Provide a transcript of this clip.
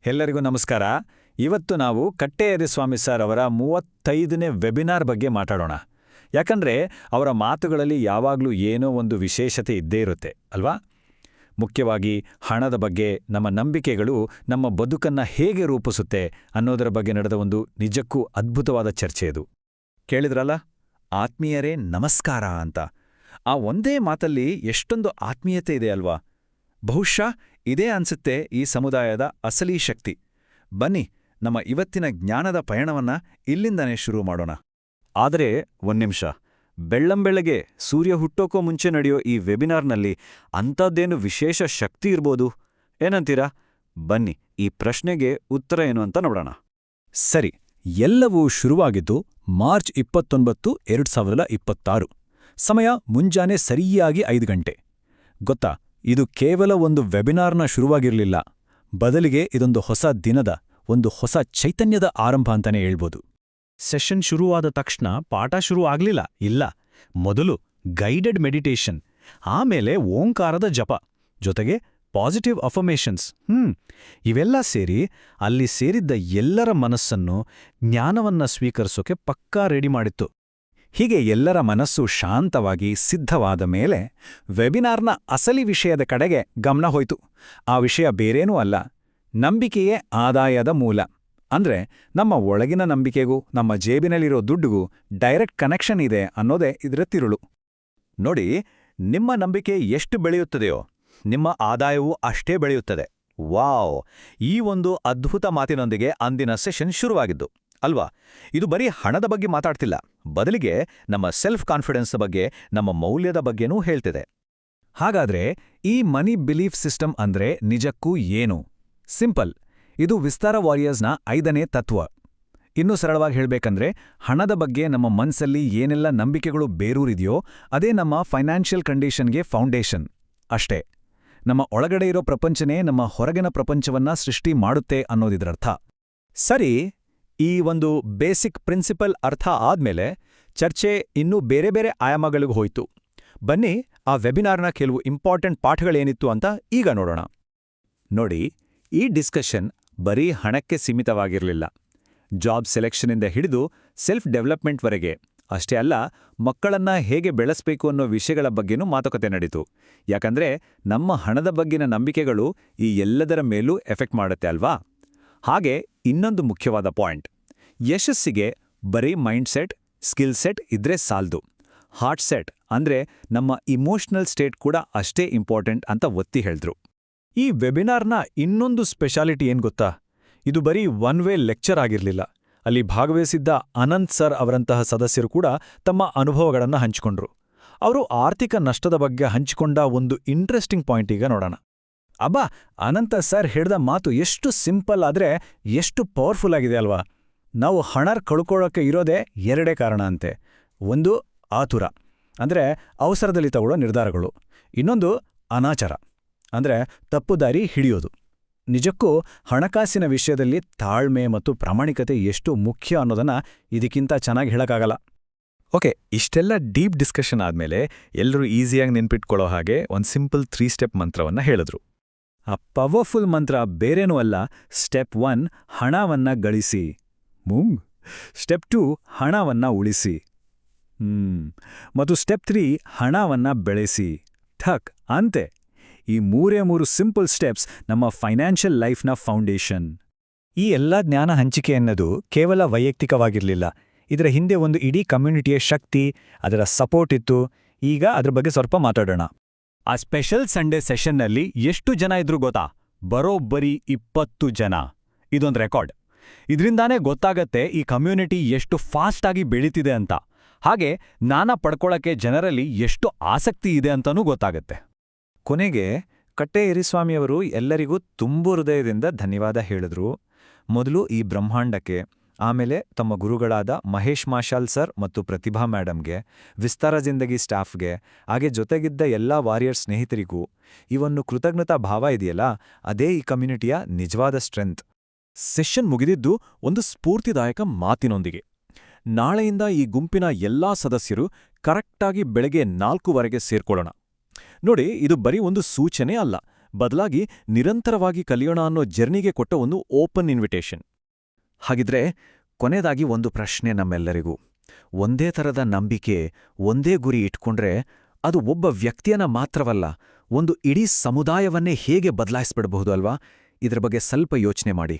ಎಲ್ಲರಿಗೂ ನಮಸ್ಕಾರ. ಇವತ್ತು ನಾವು ಕಟ್ಟೆಯರಿಸ್ವಾಮಿ ಸರ್ ಅವರ 35ನೇ ವೆಬಿನಾರ್ ಬಗ್ಗೆ ಮಾತಾಡೋಣ. ಯಾಕಂದ್ರೆ ಅವರ ಮಾತುಗಳಲ್ಲಿ ಯಾವಾಗಲೂ ಏನೋ ಒಂದು ವಿಶೇಷತೆ ಇದ್ದೇ ಇರುತ್ತೆ ಅಲ್ವಾ? ಮುಖ್ಯವಾಗಿ ಹಣದ ಬಗ್ಗೆ, ನಮ್ಮ ನಂಬಿಕೆಗಳು ನಮ್ಮ ಬದುಕನ್ನ ಹೇಗೆ ರೂಪಿಸುತ್ತೆ ಅನ್ನೋದರ ಬಗ್ಗೆ ನಡೆದ ಒಂದು ನಿಜಕ್ಕೂ ಅದ್ಭುತವಾದ ಚರ್ಚೆ ಇದು. ಕೇಳಿದ್ರಲ್ಲ, ಆತ್ಮೀಯರೇ ನಮಸ್ಕಾರ ಅಂತ. ಆ ಒಂದೇ ಮಾತಲ್ಲಿ ಎಷ್ಟೊಂದು ಆತ್ಮೀಯತೆ ಇದೆ ಅಲ್ವಾ? ಬಹುಶಃ ಇದೇ ಅನ್ಸುತ್ತೆ ಈ ಸಮುದಾಯದ ಅಸಲಿ ಶಕ್ತಿ. ಬನ್ನಿ, ನಮ್ಮ ಇವತ್ತಿನ ಜ್ಞಾನದ ಪಯಣವನ್ನ ಇಲ್ಲಿಂದನೇ ಶುರು ಮಾಡೋಣ. ಆದರೆ ಒಂದ್ನಿಮಿಷ, ಬೆಳ್ಳಂಬೆಳಗ್ಗೆ ಸೂರ್ಯ ಹುಟ್ಟೋಕೋ ಮುಂಚೆ ನಡೆಯೋ ಈ ವೆಬಿನಾರ್ನಲ್ಲಿ ಅಂಥದ್ದೇನು ವಿಶೇಷ ಶಕ್ತಿ ಇರ್ಬೋದು? ಏನಂತೀರಾ? ಬನ್ನಿ, ಈ ಪ್ರಶ್ನೆಗೆ ಉತ್ತರ ಏನು ಅಂತ ನೋಡೋಣ. ಸರಿ, ಎಲ್ಲವೂ ಶುರುವಾಗಿದ್ದು ಮಾರ್ಚ್ 29, 2026. ಸಮಯ ಮುಂಜಾನೆ ಸರಿಯಾಗಿ 5 ಗಂಟೆ. ಗೊತ್ತಾ, ಇದು ಕೇವಲ ಒಂದು ವೆಬಿನಾರ್ನ ಶುರುವಾಗಿರಲಿಲ್ಲ. ಬದಲಿಗೆ ಇದೊಂದು ಹೊಸ ದಿನದ, ಒಂದು ಹೊಸ ಚೈತನ್ಯದ ಆರಂಭ ಅಂತಾನೆ ಹೇಳ್ಬೋದು. ಸೆಷನ್ ಶುರುವಾದ ತಕ್ಷಣ ಪಾಠ ಶುರು ಆಗ್ಲಿಲ್ಲ, ಇಲ್ಲ. ಮೊದಲು ಗೈಡೆಡ್ ಮೆಡಿಟೇಷನ್, ಆಮೇಲೆ ಓಂಕಾರದ ಜಪ, ಜೊತೆಗೆ ಪಾಸಿಟಿವ್ ಅಫರ್ಮೇಷನ್ಸ್. ಇವೆಲ್ಲ ಸೇರಿ ಅಲ್ಲಿ ಸೇರಿದ್ದ ಎಲ್ಲರ ಮನಸ್ಸನ್ನು ಜ್ಞಾನವನ್ನ ಸ್ವೀಕರಿಸೋಕೆ ಪಕ್ಕಾ ರೆಡಿ ಮಾಡಿತ್ತು. ಹೀಗೆ ಎಲ್ಲರ ಮನಸ್ಸು ಶಾಂತವಾಗಿ ಸಿದ್ಧವಾದ ಮೇಲೆ ವೆಬಿನಾರ್ನ ಅಸಲಿ ವಿಷಯದ ಕಡೆಗೆ ಗಮನ ಹೋಯ್ತು. ಆ ವಿಷಯ ಬೇರೇನೂ ಅಲ್ಲ, ನಂಬಿಕೆಯೇ ಆದಾಯದ ಮೂಲ. ಅಂದ್ರೆ ನಮ್ಮ ಒಳಗಿನ ನಂಬಿಕೆಗೂ ನಮ್ಮ ಜೇಬಿನಲ್ಲಿರೋ ದುಡ್ಡುಗೂ ಡೈರೆಕ್ಟ್ ಕನೆಕ್ಷನ್ ಇದೆ ಅನ್ನೋದೇ ಇದರ ತಿರುಳು. ನೋಡಿ, ನಿಮ್ಮ ನಂಬಿಕೆ ಎಷ್ಟು ಬೆಳೆಯುತ್ತದೆಯೋ ನಿಮ್ಮ ಆದಾಯವೂ ಅಷ್ಟೇ ಬೆಳೆಯುತ್ತದೆ. ವಾವ್! ಈ ಒಂದು ಅದ್ಭುತ ಮಾತಿನೊಂದಿಗೆ ಅಂದಿನ ಸೆಷನ್ ಶುರುವಾಗಿದ್ದು ಅಲ್ವಾ? ಇದು ಬರೀ ಹಣದ ಬಗ್ಗೆ ಮಾತಾಡ್ತಿಲ್ಲ, ಬದಲಿಗೆ ನಮ್ಮ ಸೆಲ್ಫ್ ಕಾನ್ಫಿಡೆನ್ಸ್ ಬಗ್ಗೆ, ನಮ್ಮ ಮೌಲ್ಯದ ಬಗ್ಗೆನೂ ಹೇಳ್ತಿದೆ. ಹಾಗಾದ್ರೆ ಈ ಮನಿ ಬಿಲೀಫ್ ಸಿಸ್ಟಮ್ ಅಂದ್ರೆ ನಿಜಕ್ಕೂ ಏನು? ಸಿಂಪಲ್, ಇದು ವಿಸ್ತಾರ ವಾರಿಯರ್ಸ್ನ 5ನೇ ತತ್ವ. ಇನ್ನೂ ಸರಳವಾಗಿ ಹೇಳ್ಬೇಕಂದ್ರೆ, ಹಣದ ಬಗ್ಗೆ ನಮ್ಮ ಮನ್ಸಲ್ಲಿ ಏನೆಲ್ಲ ನಂಬಿಕೆಗಳು ಬೇರೂರಿದೆಯೋ ಅದೇ ನಮ್ಮ ಫೈನಾನ್ಷಿಯಲ್ ಕಂಡೀಷನ್ಗೆ ಫೌಂಡೇಶನ್ ಅಷ್ಟೇ. ನಮ್ಮ ಒಳಗಡೆ ಇರೋ ಪ್ರಪಂಚನೇ ನಮ್ಮ ಹೊರಗಿನ ಪ್ರಪಂಚವನ್ನ ಸೃಷ್ಟಿ ಮಾಡುತ್ತೆ ಅನ್ನೋದಿದ್ರರ್ಥ. ಸರಿ, ಈ ಒಂದು ಬೇಸಿಕ್ ಪ್ರಿನ್ಸಿಪಲ್ ಅರ್ಥ ಆದ್ಮೇಲೆ ಚರ್ಚೆ ಇನ್ನೂ ಬೇರೆ ಬೇರೆ ಆಯಾಮಗಳಿಗೂ ಹೋಯ್ತು. ಬನ್ನಿ, ಆ ವೆಬಿನಾರ್ನ ಕೆಲವು ಇಂಪಾರ್ಟೆಂಟ್ ಪಾಠಗಳೇನಿತ್ತು ಅಂತ ಈಗ ನೋಡೋಣ. ನೋಡಿ, ಈ ಡಿಸ್ಕಷನ್ ಬರೀ ಹಣಕ್ಕೆ ಸೀಮಿತವಾಗಿರಲಿಲ್ಲ. ಜಾಬ್ ಸೆಲೆಕ್ಷನಿಂದ ಹಿಡಿದು ಸೆಲ್ಫ್ ಡೆವಲಪ್ಮೆಂಟ್ವರೆಗೆ, ಅಷ್ಟೇ ಅಲ್ಲ, ಮಕ್ಕಳನ್ನ ಹೇಗೆ ಬೆಳೆಸಬೇಕು ಅನ್ನೋ ವಿಷಯಗಳ ಬಗ್ಗೆನೂ ಮಾತುಕತೆ ನಡೀತು. ಯಾಕಂದ್ರೆ ನಮ್ಮ ಹಣದ ಬಗ್ಗಿನ ನಂಬಿಕೆಗಳು ಈ ಎಲ್ಲದರ ಮೇಲೂ ಎಫೆಕ್ಟ್ ಮಾಡುತ್ತೆ ಅಲ್ವಾ? ಹಾಗೆ ಇನ್ನೊಂದು ಮುಖ್ಯವಾದ ಪಾಯಿಂಟ್, ಯಶಸ್ಸಿಗೆ ಬರೀ ಮೈಂಡ್ಸೆಟ್, ಸ್ಕಿಲ್ ಸೆಟ್ ಇದ್ರೆ ಸಾಲ್ದು. ಹಾರ್ಟ್ ಸೆಟ್ ಅಂದ್ರೆ ನಮ್ಮ ಇಮೋಷನಲ್ ಸ್ಟೇಟ್ ಕೂಡ ಅಷ್ಟೇ ಇಂಪಾರ್ಟೆಂಟ್ ಅಂತ ಒತ್ತಿ ಹೇಳಿದ್ರು. ಈ ವೆಬಿನಾರ್ನ ಇನ್ನೊಂದು ಸ್ಪೆಷಾಲಿಟಿ ಏನ್ ಗೊತ್ತಾ? ಇದು ಬರೀ ಒನ್ ವೇ ಲೆಕ್ಚರ್ ಆಗಿರಲಿಲ್ಲ. ಅಲ್ಲಿ ಭಾಗವಹಿಸಿದ್ದ ಅನಂತ್ ಸರ್ ಅವರಂತಹ ಸದಸ್ಯರು ಕೂಡ ತಮ್ಮ ಅನುಭವಗಳನ್ನು ಹಂಚಿಕೊಂಡ್ರು. ಅವರು ಆರ್ಥಿಕ ನಷ್ಟದ ಬಗ್ಗೆ ಹಂಚಿಕೊಂಡ ಒಂದು ಇಂಟ್ರೆಸ್ಟಿಂಗ್ ಪಾಯಿಂಟ್ ಈಗ ನೋಡೋಣ. ಅಬ್ಬಾ, ಅನಂತ ಸರ್ ಹೇಳಿದ ಮಾತು ಎಷ್ಟು ಸಿಂಪಲ್ ಆದ್ರೆ ಎಷ್ಟು ಪವರ್ಫುಲ್ ಆಗಿದೆ ಅಲ್ವಾ? ನಾವು ಹಣ ಕಳ್ಕೊಳ್ಳೋಕೆ ಇರೋದೇ 2 ಕಾರಣ ಅಂತೆ. ಒಂದು ಆತುರ, ಅಂದ್ರೆ ಅವಸರದಲ್ಲಿ ತಗೊಳ್ಳೋ ನಿರ್ಧಾರಗಳು. ಇನ್ನೊಂದು ಅನಾಚಾರ, ಅಂದ್ರೆ ತಪ್ಪು ದಾರಿ ಹಿಡಿಯೋದು. ನಿಜಕ್ಕೂ ಹಣಕಾಸಿನ ವಿಷಯದಲ್ಲಿ ತಾಳ್ಮೆ ಮತ್ತು ಪ್ರಾಮಾಣಿಕತೆ ಎಷ್ಟು ಮುಖ್ಯ ಅನ್ನೋದನ್ನ ಇದಕ್ಕಿಂತ ಚೆನ್ನಾಗಿ ಹೇಳಕ್ಕಾಗಲ್ಲ. ಓಕೆ, ಇಷ್ಟೆಲ್ಲ ಡೀಪ್ ಡಿಸ್ಕಷನ್ ಆದ್ಮೇಲೆ ಎಲ್ಲರೂ ಈಸಿಯಾಗಿ ನೆನ್ಪಿಟ್ಕೊಳ್ಳೋ ಹಾಗೆ ಒಂದು ಸಿಂಪಲ್ 3 ಸ್ಟೆಪ್ ಮಂತ್ರವನ್ನ ಹೇಳಿದ್ರು. ಆ ಪವರ್ಫುಲ್ ಮಂತ್ರ ಬೇರೇನೂ ಅಲ್ಲ. ಸ್ಟೆಪ್ 1 ಹಣವನ್ನ ಗಳಿಸಿ, ಸ್ಟೆಪ್ 2 ಹಣವನ್ನ ಉಳಿಸಿ, ಮತ್ತು ಸ್ಟೆಪ್ 3 ಹಣವನ್ನ ಬೆಳೆಸಿ. ಠಕ್ ಅಂತೆ. ಈ 3 ಸಿಂಪಲ್ ಸ್ಟೆಪ್ಸ್ ನಮ್ಮ ಫೈನಾನ್ಷಿಯಲ್ ಲೈಫ್ನ ಫೌಂಡೇಶನ್. ಈ ಎಲ್ಲ ಜ್ಞಾನ ಹಂಚಿಕೆ ಅನ್ನೋದು ಕೇವಲ ವೈಯಕ್ತಿಕವಾಗಿರಲಿಲ್ಲ. ಇದರ ಹಿಂದೆ ಒಂದು ಇಡೀ ಕಮ್ಯುನಿಟಿಯ ಶಕ್ತಿ, ಅದರ ಸಪೋರ್ಟ್ ಇತ್ತು. ಈಗ ಅದ್ರ ಬಗ್ಗೆ ಸ್ವಲ್ಪ ಮಾತಾಡೋಣ. ಆ ಸ್ಪೆಷಲ್ ಸಂಡೇ ಸೆಷನ್ನಲ್ಲಿ ಎಷ್ಟು ಜನ ಇದ್ರು ಗೊತ್ತಾ? ಬರೋಬ್ಬರಿ 20 ಜನ. ಇದೊಂದು ರೆಕಾರ್ಡ್. ಇದರಿಂದಾನೇ ಗೊತ್ತಾಗತ್ತೆ ಈ ಕಮ್ಯುನಿಟಿ ಎಷ್ಟು ಫಾಸ್ಟಾಗಿ ಬೆಳೀತಿದೆ ಅಂತ. ಹಾಗೆ ಜ್ಞಾನ ಪಡ್ಕೊಳ್ಳೋಕ್ಕೆ ಜನರಲ್ಲಿ ಎಷ್ಟು ಆಸಕ್ತಿ ಇದೆ ಅಂತನೂ ಗೊತ್ತಾಗತ್ತೆ. ಕೊನೆಗೆ ಕಟ್ಟೆಯರಿಸ್ವಾಮಿಯವರು ಎಲ್ಲರಿಗೂ ತುಂಬು ಹೃದಯದಿಂದ ಧನ್ಯವಾದ ಹೇಳಿದ್ರು. ಮೊದಲು ಈ ಬ್ರಹ್ಮಾಂಡಕ್ಕೆ, ಆಮೇಲೆ ತಮ್ಮ ಗುರುಗಳಾದ ಮಹೇಶ್ ಮಾಶಾಲ್ ಸರ್ ಮತ್ತು ಪ್ರತಿಭಾ ಮೇಡಮ್ಗೆ, ವಿಸ್ತಾರ ಜಿಂದಗಿ ಸ್ಟಾಫ್ಗೆ, ಹಾಗೆ ಜೊತೆಗಿದ್ದ ಎಲ್ಲ ವಾರಿಯರ್ ಸ್ನೇಹಿತರಿಗೂ. ಇವನ್ನು ಕೃತಜ್ಞತಾ ಭಾವ ಇದೆಯಲ್ಲ, ಅದೇ ಈ ಕಮ್ಯುನಿಟಿಯ ನಿಜವಾದ ಸ್ಟ್ರೆಂತ್. ಸೆಷನ್ ಮುಗಿದಿದ್ದು ಒಂದು ಸ್ಫೂರ್ತಿದಾಯಕ ಮಾತಿನೊಂದಿಗೆ. ನಾಳೆಯಿಂದ ಈ ಗುಂಪಿನ ಎಲ್ಲಾ ಸದಸ್ಯರು ಕರೆಕ್ಟಾಗಿ ಬೆಳಗ್ಗೆ 4 ಸೇರ್ಕೊಳ್ಳೋಣ. ನೋಡಿ, ಇದು ಬರೀ ಒಂದು ಸೂಚನೆ ಅಲ್ಲ, ಬದಲಾಗಿ ನಿರಂತರವಾಗಿ ಕಲಿಯೋಣ ಅನ್ನೋ ಜರ್ನಿಗೆ ಕೊಟ್ಟ ಒಂದು ಓಪನ್ ಇನ್ವಿಟೇಷನ್. ಹಾಗಿದ್ರೆ ಕೊನೆಯದಾಗಿ ಒಂದು ಪ್ರಶ್ನೆ ನಮ್ಮೆಲ್ಲರಿಗೂ. ಒಂದೇ ಥರದ ನಂಬಿಕೆ, ಒಂದೇ ಗುರಿ ಇಟ್ಕೊಂಡ್ರೆ ಅದು ಒಬ್ಬ ವ್ಯಕ್ತಿಯನ್ನ ಮಾತ್ರವಲ್ಲ, ಒಂದು ಇಡೀ ಸಮುದಾಯವನ್ನೇ ಹೇಗೆ ಬದಲಾಯಿಸ್ಬಿಡಬಹುದು ಅಲ್ವಾ? ಇದ್ರ ಬಗ್ಗೆ ಸ್ವಲ್ಪ ಯೋಚನೆ ಮಾಡಿ.